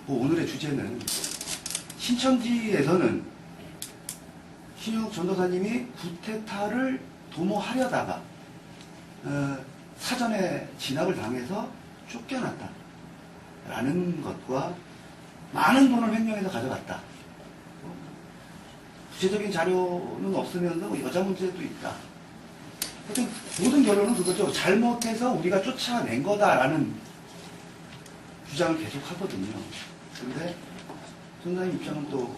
오늘의 주제는 신천지에서는 신윤욱 전도사님이 구테타를 도모하려다가 사전에 진압을 당해서 쫓겨났다 라는 것과 많은 돈을 횡령해서 가져갔다. 구체적인 자료는 없으면서 여자 문제도 있다. 하여튼 모든 결론은 그거죠. 잘못해서 우리가 쫓아낸 거다라는 주장을 계속 하거든요. 근데 전사님 입장은 또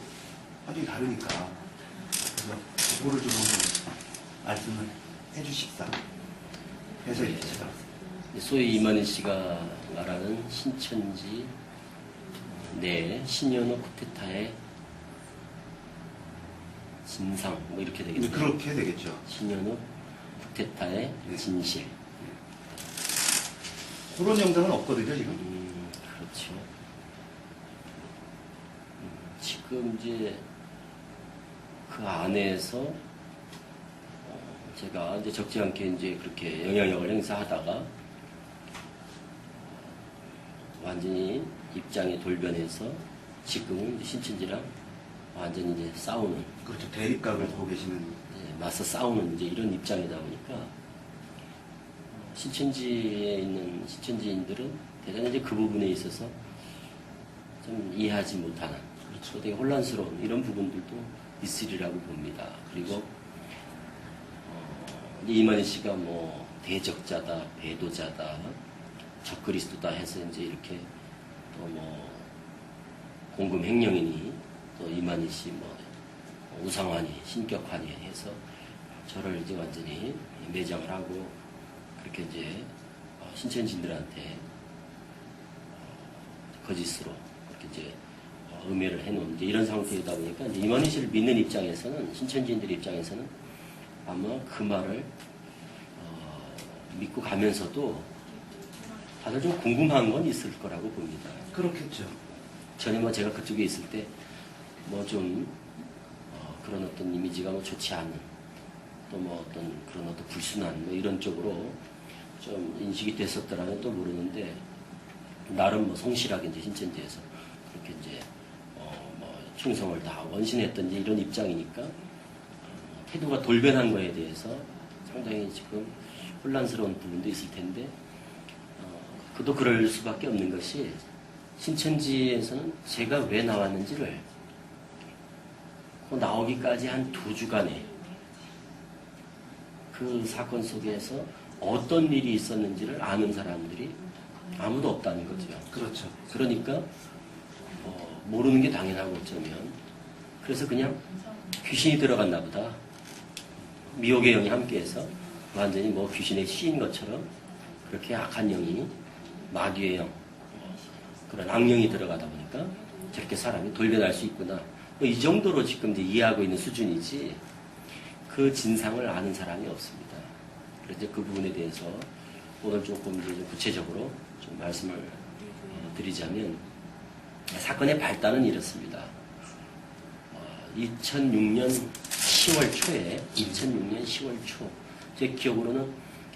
완전히 다르니까 그래서 그거를 좀 말씀을 해주십사 해서 이제 제가 소위 이만희 씨가 말하는 신천지 내 신현우 쿠데타의 진상 뭐 이렇게 되겠죠. 그렇게 되겠죠. 신현우 쿠데타의 진실. 그런 영상은 없거든요 지금. 그렇죠. 지금 이제 그 안에서 제가 이제 적지 않게 이제 그렇게 영향력을 행사하다가 완전히 입장이 돌변해서 지금은 이제 신천지랑 완전히 이제 싸우는, 그렇죠. 대립각을 보고 계시는. 이제 맞서 싸우는 이제 이런 입장이다 보니까 신천지에 있는 신천지인들은 대단히 이제 그 부분에 있어서 좀 이해하지 못하는, 그렇죠. 되게 혼란스러운 이런 부분들도 있으리라고 봅니다. 그리고 이만희 씨가 뭐 대적자다, 배도자다, 적그리스도다 해서 이제 이렇게 또 뭐 공금 횡령이니 또 이만희 씨 뭐 우상환이 신격환이 해서 저를 이제 완전히 매장을 하고 그렇게 이제 신천지인들한테 거짓으로 그렇게 이제 음해를 해놓은 이제 이런 상태이다 보니까 이제 이만희 씨를 믿는 입장에서는, 신천지인들 입장에서는 아마 그 말을 믿고 가면서도 다들 좀 궁금한 건 있을 거라고 봅니다. 그렇겠죠. 전에 뭐 제가 그쪽에 있을 때 뭐 좀 그런 어떤 이미지가 뭐 좋지 않은, 또 뭐 어떤 그런 어떤 불순한 뭐 이런 쪽으로 좀 인식이 됐었더라면 또 모르는데, 나름 뭐 성실하게 이제 신천지에서 그렇게 이제 뭐 충성을 다 원신했던 이제 이런 입장이니까 태도가 돌변한 거에 대해서 상당히 지금 혼란스러운 부분도 있을 텐데, 그도 그럴 수밖에 없는 것이, 신천지에서는 제가 왜 나왔는지를 그 나오기까지 한 2주간에 그 사건 속에서 어떤 일이 있었는지를 아는 사람들이 아무도 없다는 거죠. 그렇죠. 그러니까 모르는 게 당연하고 어쩌면, 그래서 그냥 귀신이 들어갔나 보다, 미혹의 영이 함께해서 완전히 뭐 귀신의 시인 것처럼 그렇게 악한 영이, 마귀의 영, 그런 악령이 들어가다 보니까 저렇게 사람이 돌변할 수 있구나, 뭐 이 정도로 지금 이제 이해하고 있는 수준이지 그 진상을 아는 사람이 없습니다. 그래서 그 부분에 대해서 오늘 조금 이제 구체적으로 좀 말씀을 드리자면, 사건의 발단은 이렇습니다. 2006년 10월 초에, 2006년 10월 초, 제 기억으로는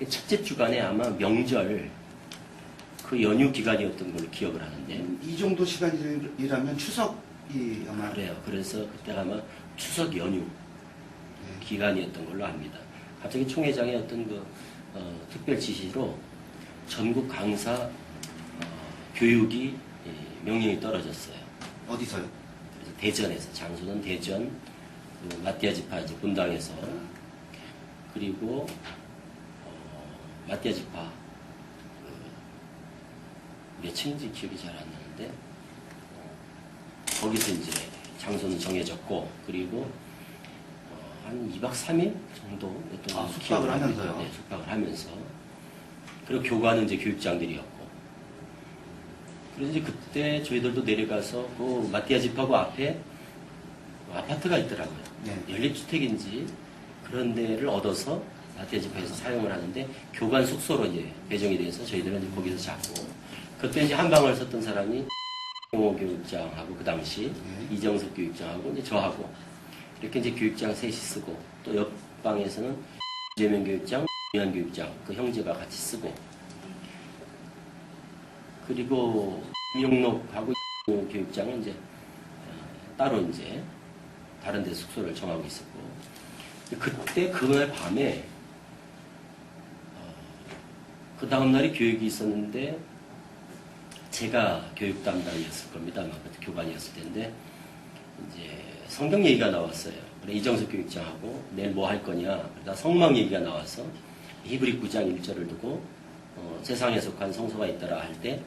첫째 주간에 아마 명절 그 연휴 기간이었던 걸로 기억을 하는데, 이 정도 시간이라면 추석이 아마. 그래요. 그래서 그때가 아마 추석 연휴 기간이었던 걸로 압니다. 갑자기 총회장의 어떤 그 특별 지시로 전국 강사 교육이 명령이 떨어졌어요. 어디서요? 그래서 대전에서, 장소는 대전 그 마띠아 지파 이제 본당에서, 그리고 마띠아 지파 몇 층인지 기억이 잘 안 나는데 거기서 이제 장소는 정해졌고, 그리고 한 2박 3일 정도였던 걸로 숙박을 하면서요? 네, 숙박을 하면서. 그리고 교관은 이제 교육장들이었고, 그래서 이제 그때 저희들도 내려가서 그 마띠아 집하고 앞에 아파트가 있더라고요. 네. 연립주택인지 그런 데를 얻어서 마띠아 집에서 사용을 하는데, 교관 숙소로 이제 배정이 돼서 저희들은 이제 거기서 자고, 그때 이제 한 방을 썼던 사람이 홍호 교육장하고 그 당시 이정석 교육장하고 이제 저하고 이렇게 이제 교육장 셋이 쓰고, 또 옆방에서는 이재명 교육장, 유한 교육장 그 형제가 같이 쓰고, 그리고 임용록하고 교육장은 이제 따로 이제 다른 데 숙소를 정하고 있었고, 그때 그날 밤에 그 다음날이 교육이 있었는데 제가 교육 담당이었을 겁니다. 아마 그때 교관이었을 텐데 이제 성경 얘기가 나왔어요. 그래, 이정석 교육장하고 내일 뭐 할 거냐. 그러다 성막 얘기가 나와서 히브리 9장 1절을 두고 세상에 속한 성소가 있더라 할 때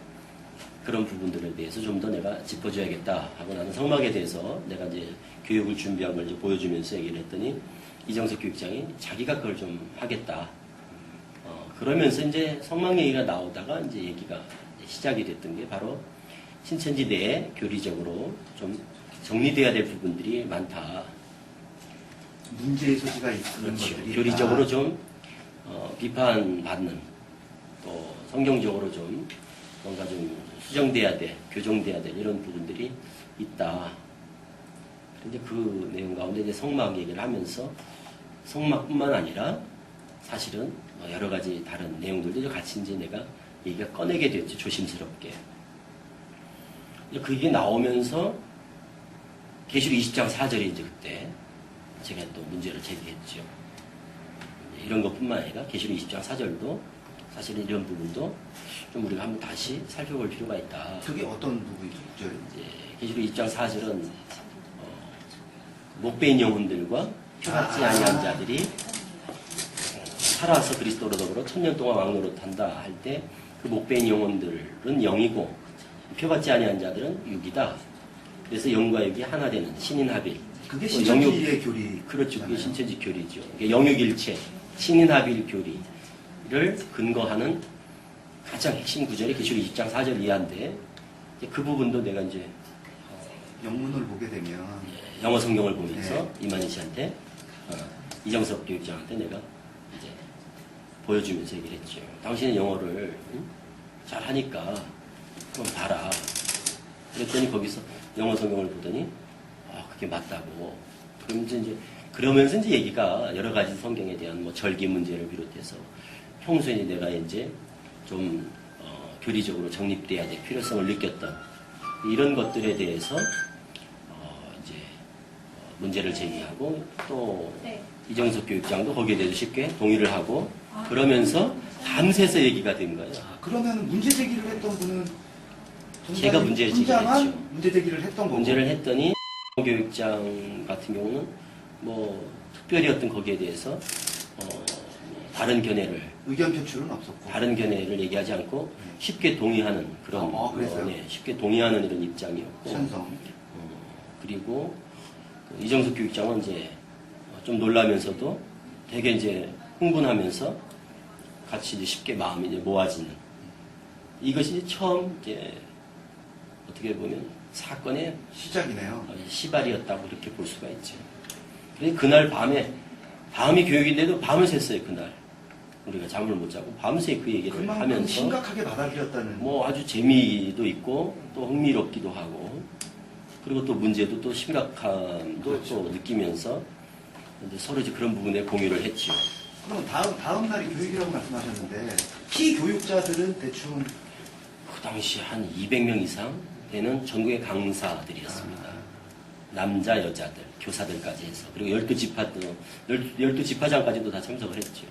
그런 부분들에 대해서 좀 더 내가 짚어줘야겠다 하고 나는 성막에 대해서 내가 이제 교육을 준비한 걸 이제 보여주면서 얘기를 했더니 이정석 교육장이 자기가 그걸 좀 하겠다. 그러면서 이제 성막 얘기가 나오다가 이제 얘기가 시작이 됐던 게 바로 신천지 내에 교리적으로 좀 정리돼야 될 부분들이 많다. 문제의 소지가 있는 그렇죠. 것들이 교리적으로 있다. 좀 비판받는, 또 성경적으로 좀 뭔가 좀 수정돼야 돼, 교정돼야 될 이런 부분들이 있다. 근데 그 내용 가운데 이제 성막 얘기를 하면서 성막뿐만 아니라 사실은 여러 가지 다른 내용들도 같이 이제 내가 얘기가 꺼내게 됐죠. 조심스럽게. 그게 나오면서 계시록 20장 4절이 이제 그때 제가 또 문제를 제기했죠. 이런 것뿐만 아니라 계시록 20장 4절도 사실은 이런 부분도 좀 우리가 한번 다시 살펴볼 필요가 있다. 그게 어떤 부분이죠? 이제 계시록 20장 4절은 목배인 영혼들과 표받지 아니한 자들이 살아서 그리스도로 더불어 1000년 동안 왕노릇 한다 할 때 그 목배인 영혼들은 영이고 표받지 아니한 자들은 육이다. 그래서 영과 육이 하나 되는 신인합일. 그게 또 신천지의 교리. 그렇죠. 그게 신천지 교리죠. 영육일체, 신인합일 교리를 근거하는 가장 핵심 구절이 계시록 20장 4절 이하인데 그 부분도 내가 이제 영문을 보게 되면 영어 성경을 보면서 이만희 씨한테 이정석 교육장한테 내가 이제 보여주면서 얘기를 했죠. 당신은 영어를 잘 하니까 한번 봐라. 그랬더니 거기서 영어 성경을 보더니 그게 맞다고. 그러면서 이제 얘기가 여러 가지 성경에 대한 뭐 절기 문제를 비롯해서 평소에 내가 이제 좀 교리적으로 정립돼야 될 필요성을 느꼈던 이런 것들에 대해서 이제 문제를 제기하고 또 이정석 교육장도 거기에 대해서 쉽게 동의를 하고 그러면서 밤새서 얘기가 된 거예요. 그러면 문제 제기를 했던 분은 제가 문제 제기를 했죠. 문제 제기를 했던 거고. 문제를 했더니 교육장 같은 경우는 뭐 특별히 어떤 거기에 대해서 다른 견해를 의견 표출은 없었고. 다른 견해를 얘기하지 않고 쉽게 동의하는 그런 그랬어요? 쉽게 동의하는 이런 입장이었고 찬성. 그리고 이정석 교육장은 이제 좀 놀라면서도 되게 이제 흥분하면서 같이 이제 쉽게 마음이 이제 모아지는 이것이 이제 처음 이제 어떻게 보면 사건의 시작이네요. 시발이었다고 그렇게 볼 수가 있죠. 그래서 그날 밤이 교육인데도 밤을 샜어요. 그날 우리가 잠을 못 자고 밤새 그 얘기를 그만큼 하면서 심각하게 받아들였다는. 뭐 아주 재미도 있고 또 흥미롭기도 하고 그리고 또 문제도 또 심각함도 그렇죠. 또 느끼면서 이제 서로 이제 그런 부분에 공유를 했죠. 그럼 다음 날이 교육이라고 말씀하셨는데 피교육자들은 대충 그 당시 한 200명 이상 되는 전국의 강사들이었습니다. 남자, 여자들, 교사들까지 해서 그리고 12지파장까지도 다 참석을 했죠.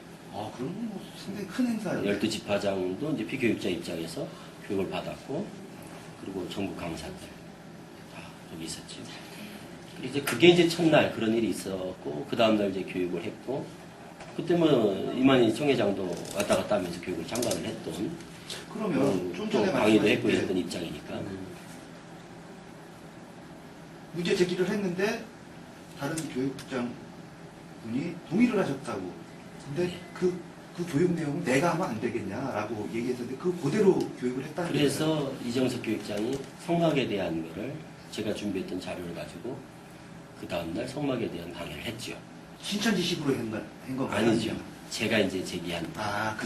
그럼 뭐 상당히 큰 행사예요. 12지파장도 이제 피교육자 입장에서 교육을 받았고 그리고 전국 강사들 다 거기 있었죠. 이제 그게 이제 첫날 그런 일이 있었고 그 다음날 이제 교육을 했고 그때 뭐 이만희 총회장도 왔다 갔다 하면서 교육을 참관을 했던 그러면 좀 또 전에 강의도 했고 말씀하신 이랬던 입장이니까 문제 제기를 했는데 다른 교육장 분이 동의를 하셨다고. 근데 그 교육 내용을 내가 하면 안 되겠냐라고 얘기했는데 그대로 교육을 했다는 거예요. 그래서 이정석 교육장이 성막에 대한 거를 제가 준비했던 자료를 가지고 그 다음날 성막에 대한 강의를 했죠. 신천지식으로 한 건가요? 아니죠. 제가 이제 제기한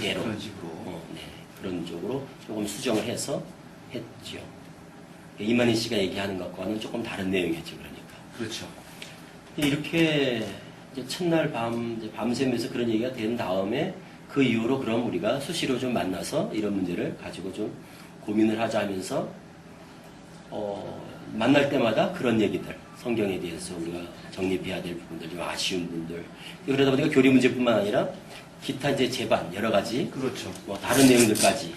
예로 그런 식으로. 네, 그런 쪽으로 조금 수정을 해서 했죠. 이만희 씨가 얘기하는 것과는 조금 다른 내용이었죠. 그러니까. 그렇죠. 이렇게 이제 첫날 밤새면서 그런 얘기가 된 다음에 그 이후로 그럼 우리가 수시로 좀 만나서 이런 문제를 가지고 좀 고민을 하자 하면서 만날 때마다 그런 얘기들, 성경에 대해서 우리가 정립해야 될 부분들, 좀 아쉬운 분들. 그러다 보니까 교리 문제뿐만 아니라 기타 이제 제반, 여러 가지, 그렇죠. 뭐 다른 내용들까지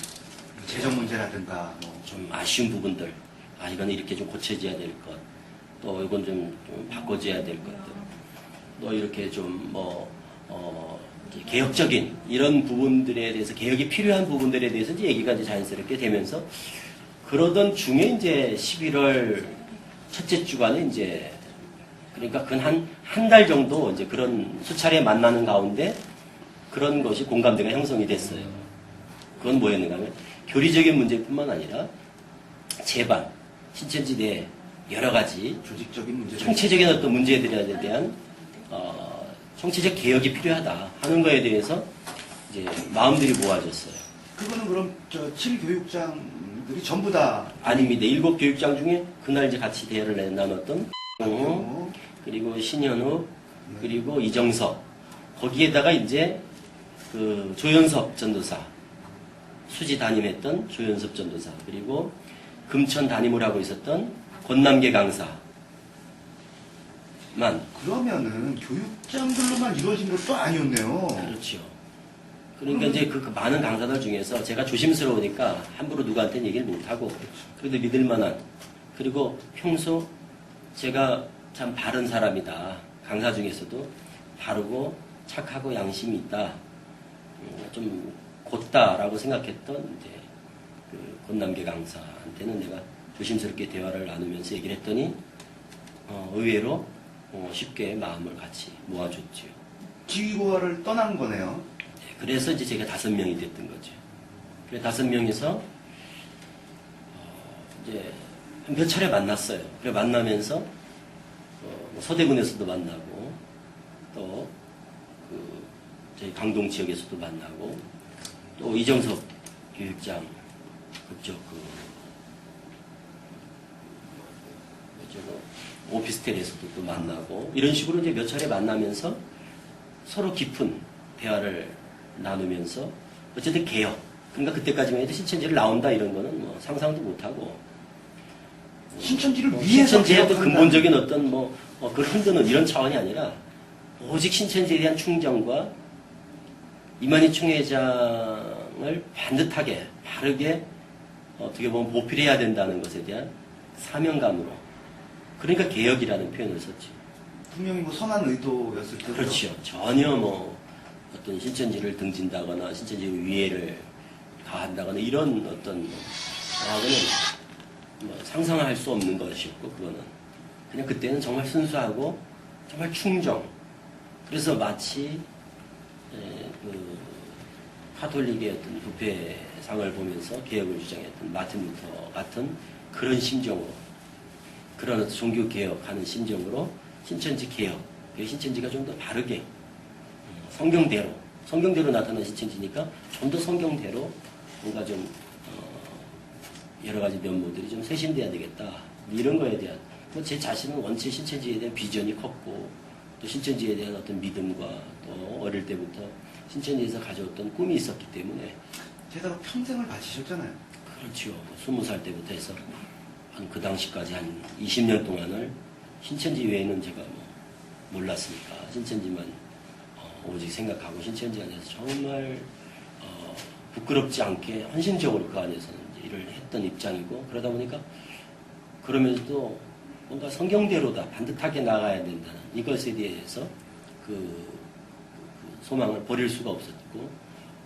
재정 문제라든가 뭐. 좀 아쉬운 부분들, 아, 이건 이렇게 좀 고쳐져야 될 것, 또 이건 좀 바꿔줘야 될 것들, 또 이렇게 좀 이제 개혁적인 이런 부분들에 대해서, 개혁이 필요한 부분들에 대해서 이제 얘기가 이제 자연스럽게 되면서, 그러던 중에 이제 11월 첫째 주간에 이제, 그러니까 한 달 정도 이제 그런 수차례 만나는 가운데 그런 것이 공감대가 형성이 됐어요. 그건 뭐였는가 하면, 교리적인 문제뿐만 아니라 제반, 신천지 내 여러 가지 조직적인 문제. 총체적인 어떤 문제들에 대한 총체적 개혁이 필요하다 하는 거에 대해서 이제 마음들이 모아졌어요. 그거는 그럼 저 7교육장들이 전부 다 아닙니다. 7 교육장 중에 그날 이제 같이 대화를 나눴던 어, 그리고 신현우 그리고 이정석, 거기에다가 이제 그 조연섭 전도사, 수지 담임했던 조연섭 전도사, 그리고 금천 담임을 하고 있었던 권남계 강사만. 그러면은 교육장들로만 이루어진 것도 아니었네요. 그렇죠. 그러니까 이제 그 많은 강사들 중에서 제가 조심스러우니까 함부로 누구한테는 얘기를 못하고, 그래도 믿을 만한, 그리고 평소 제가 참 바른 사람이다, 강사 중에서도 바르고 착하고 양심이 있다, 좀 곧다라고 생각했던 이제 그 권남계 강사한테는 내가 조심스럽게 대화를 나누면서 얘기를 했더니 의외로 쉽게 마음을 같이 모아줬죠. 지휘고를 떠난 거네요. 네, 그래서 이제 제가 5명이 됐던 거죠. 그래 5명이서 이제 한 몇 차례 만났어요. 그래 만나면서 뭐 서대문에서도 만나고, 또 그 저희 강동 지역에서도 만나고, 또 이정섭 교육장 그쪽 오피스텔에서도 또 만나고, 이런 식으로 이제 몇 차례 만나면서 서로 깊은 대화를 나누면서 어쨌든 개혁, 그러니까 그때까지만 해도 신천지를 나온다 이런 거는 뭐 상상도 못하고, 신천지를 위해서 신천지의 또 개혁한다는. 근본적인 어떤 그걸 흔드는 이런 차원이 아니라 오직 신천지에 대한 충정과 이만희 총회장을 반듯하게 바르게 어떻게 보면 보필해야 된다는 것에 대한 사명감으로, 그러니까 개혁이라는 표현을 썼죠. 분명히 뭐 선한 의도였을 테고. 그렇죠. 전혀 뭐 어떤 신천지를 등진다거나 신천지 위해를 가한다거나 이런 어떤 거하고는 뭐 상상할 수 없는 것이었고, 그거는 그냥 그때는 정말 순수하고 정말 충정. 그래서 마치 그 카톨릭의 어떤 부패상을 보면서 개혁을 주장했던 마틴 루터 같은 그런 심정으로, 그런 종교 개혁하는 심정으로 신천지 개혁, 신천지가 좀 더 바르게 성경대로 나타난 신천지니까 좀 더 성경대로 뭔가 좀 여러 가지 면모들이 좀 쇄신돼야 되겠다, 이런 거에 대한, 제 자신은 원체 신천지에 대한 비전이 컸고, 또 신천지에 대한 어떤 믿음과 또 어릴 때부터 신천지에서 가져왔던 꿈이 있었기 때문에. 게다가 평생을 바치셨잖아요. 그렇죠. 20살 때부터 해서 한 그 당시까지 한 20년 동안을 신천지 외에는 제가 뭐 몰랐으니까 신천지만 오직 생각하고, 신천지 안에서 정말 부끄럽지 않게 헌신적으로 그 안에서는 이제 일을 했던 입장이고, 그러다 보니까 그러면서도 뭔가 성경대로다, 반듯하게 나가야 된다는 이것에 대해서 그 소망을 버릴 수가 없었고,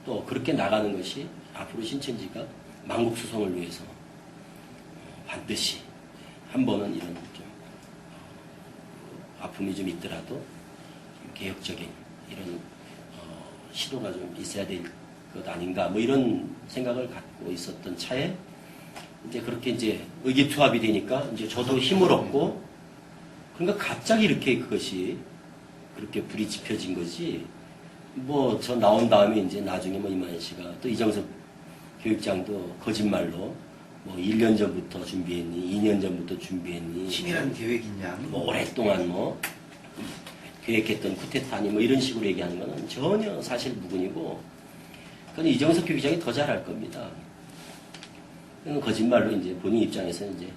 또 그렇게 나가는 것이 앞으로 신천지가 만국수성을 위해서 반드시 한 번은 이런 좀 아픔이 좀 있더라도 좀 개혁적인 이런 시도가 좀 있어야 될 것 아닌가, 뭐 이런 생각을 갖고 있었던 차에 이제 그렇게 이제 의기투합이 되니까 이제 저도 힘을 얻고, 그러니까 갑자기 이렇게 그것이 그렇게 불이 지펴진 거지. 뭐 저 나온 다음에 이제 나중에 뭐 이만희 씨가 또 이정섭 교육장도 거짓말로 뭐 1년 전부터 준비했니, 2년 전부터 준비했니, 치밀한 계획 있냐. 뭐 오랫동안 뭐 계획했던 쿠데타니 뭐 이런 식으로 얘기하는 거는 전혀 사실 무근이고, 그건 이정석 교육장이 더 잘할 겁니다. 그건 거짓말로 이제 본인 입장에서 이제